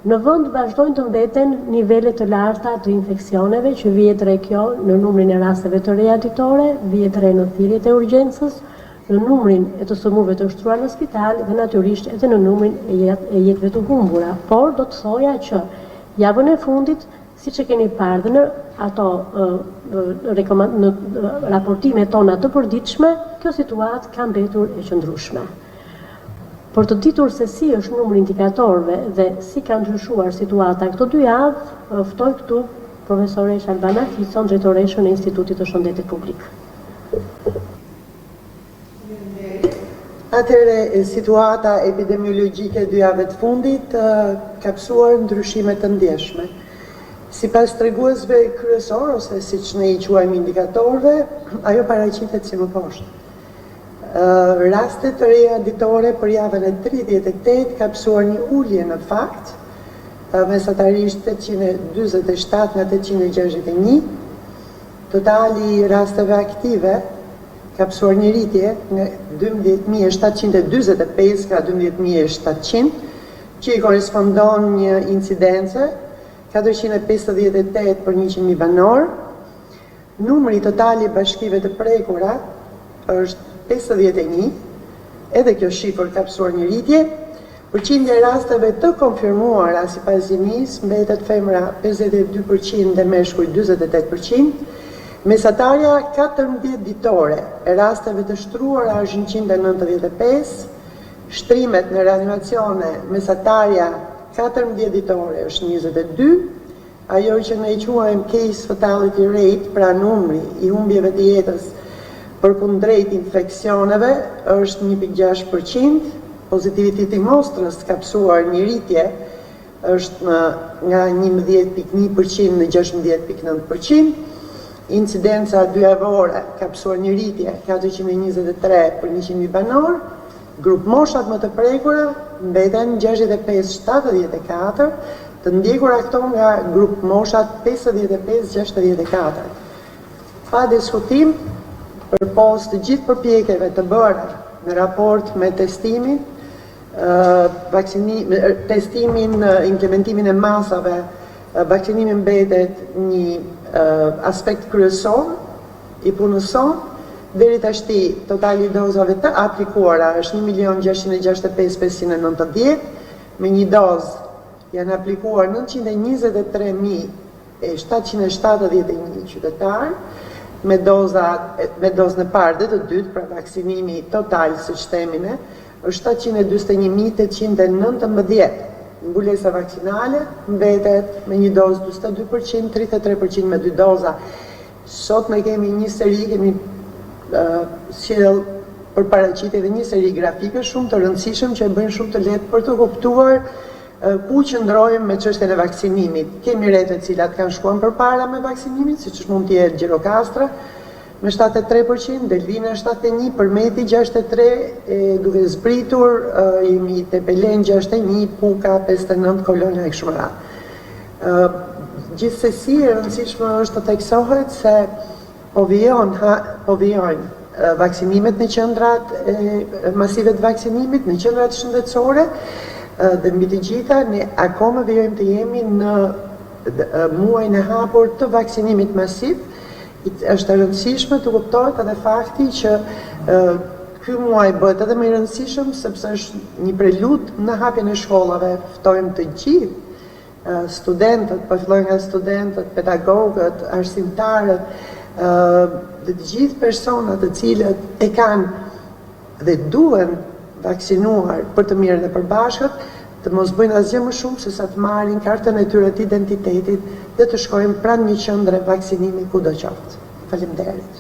Në vend vazhdojnë të mbeten nivele të larta të infeksioneve që vihet re kjo në numrin e rasteve të reja ditore, vihet re në thirrjet e urgjencës, në numrin e të sëmurëve të shtruar në spital dhe natyrisht edhe në numrin e jetëve të humbura. Por do të thoja që javën e fundit, siç e keni parë dhe në ato në raportimet tona të përditshme, kjo situatë ka mbetur e qëndrueshme. Për të ditur se si është numri indikatorëve dhe si ka ndryshuar situata këto 2 javë, ftoj këtu profesoresh Albana Ficon, drejtoreshën e Institutit të Shëndetit Publik. Atëherë, situata epidemiologjike 2 javëve të fundit ka pësuar ndryshime të ndjeshme. Sipas treguesve kryesor, ose siç ne I quajmë indikatorëve, ajo paraqitet si më poshtë. Rastet të reja ditore për javën e 38 ka pësuar një ulje në fakt, mesatarisht 847 nga 861, totali I rasteve aktive ka pësuar një rritje nga 12.725 ka 12.700, që I korespondon një incidence 458 për 100.000 banor. Numri totali bashkive të prekura është 51, edhe kjo shifër ka pësuar një rritje. Përqindja e rasteve të konfirmuara sipas ZIMIS mbetet femra 52% dhe meshkuj 48%. Mesatarja 14 ditore e rasteve të shtruara është 195, shtrimet në reanimacione mesatarja 14 ditore është 22, ajo që ne I quajmë case fatality rate, pra numri I humbjeve të jetës përkundrejt infeksioneve është 1.6%, pozitiviteti mostrës ka pësuar një rritje është nga 11.1% në 16.9%, incidenca 2 javore ka pësuar një rritje 423 për 100.000 banor, grup moshat më të prekura mbeten 65-74, të ndjekura këto nga grup moshat 55-64. Pa diskutim, përpos të gjithë përpjekjeve të bëra në raport me testimin, implementimin e masave, vakcinimin mbetet një aspekt kryesor I punës sonë. Deri tashti totali I dozave të aplikuara është 1.665.590, me një dozë janë aplikuar 923.771 qytetarë, me dozën e parë dhe të dytë, pra vaksinimi total së shtemine, është 721.819. Mbulesa vakcinale mbetet me një dozë 22%, 33% me 2 doza. Sot ne kemi një seri, kemi sjell për paraqitje dhe një seri grafike shumë të rëndësishëm që e bëjnë shumë të lehtë për të kuptuar ku qëndrojmë me çështjen e vaksinimit. Kemi rrethët të cilat kanë shkuar përpara me vaksinimin, siç mund të jetë Gjirokastra me 73%, Delvina 71%, Përmeti 63%, duke zbritur jemi Tepelen 61%, Puka 59%, Kolonja e kështu me radhë. Gjithsesi e rëndësishme është të theksohet se po vijojnë vaksinimet në qendrat masive të vaksinimit, në qendrat shëndetësore, dhe mbi të gjitha ne akoma vijojmë të jemi në muajin e hapur të vaksinimit masiv. Është e rëndësishme të kuptohet edhe fakti që ky muaj bëhet edhe më I rëndësishëm sepse është një preludë në hapjen e shkollave. Ftojmë të gjithë studentët, po fillojnë nga studentët, pedagogët, arsimtarët, dhe të gjithë personat të cilët e kanë dhe duhen vaksinuar për të mirën e përbashkët, të mos bëjnë asgjë më shumë se sa të marrin kartën e tyre të identitetit dhe të shkojnë pranë një qendre vaksinimi kudo qoftë. Faleminderit.